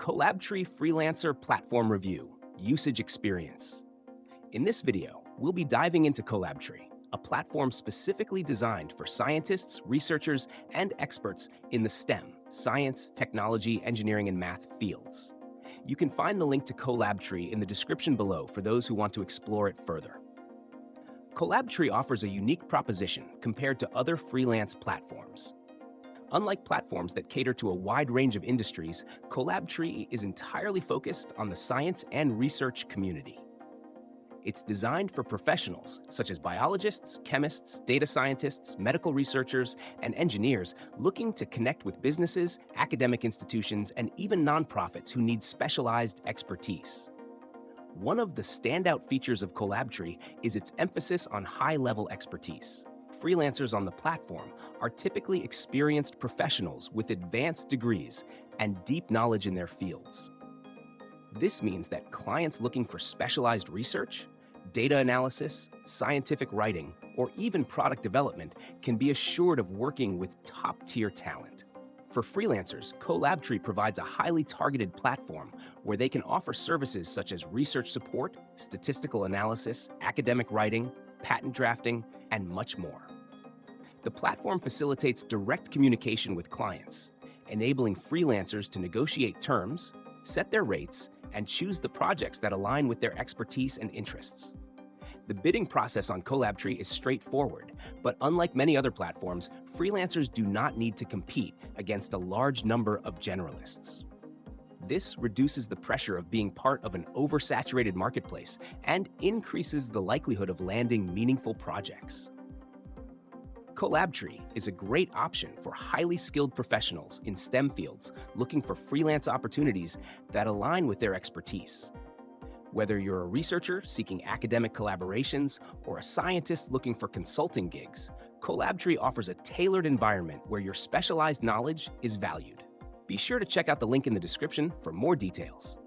Kolabtree Freelancer Platform Review, Usage Experience. In this video, we'll be diving into Kolabtree, a platform specifically designed for scientists, researchers, and experts in the STEM, science, technology, engineering, and math fields. You can find the link to Kolabtree in the description below for those who want to explore it further. Kolabtree offers a unique proposition compared to other freelance platforms. Unlike platforms that cater to a wide range of industries, Kolabtree is entirely focused on the science and research community. It's designed for professionals such as biologists, chemists, data scientists, medical researchers, and engineers looking to connect with businesses, academic institutions, and even nonprofits who need specialized expertise. One of the standout features of Kolabtree is its emphasis on high-level expertise. Freelancers on the platform are typically experienced professionals with advanced degrees and deep knowledge in their fields. This means that clients looking for specialized research, data analysis, scientific writing, or even product development can be assured of working with top-tier talent. For freelancers, Kolabtree provides a highly targeted platform where they can offer services such as research support, statistical analysis, academic writing, patent drafting, and much more. The platform facilitates direct communication with clients, enabling freelancers to negotiate terms, set their rates, and choose the projects that align with their expertise and interests. The bidding process on Kolabtree is straightforward, but unlike many other platforms, freelancers do not need to compete against a large number of generalists. This reduces the pressure of being part of an oversaturated marketplace and increases the likelihood of landing meaningful projects. Kolabtree is a great option for highly skilled professionals in STEM fields looking for freelance opportunities that align with their expertise. Whether you're a researcher seeking academic collaborations or a scientist looking for consulting gigs, Kolabtree offers a tailored environment where your specialized knowledge is valued. Be sure to check out the link in the description for more details.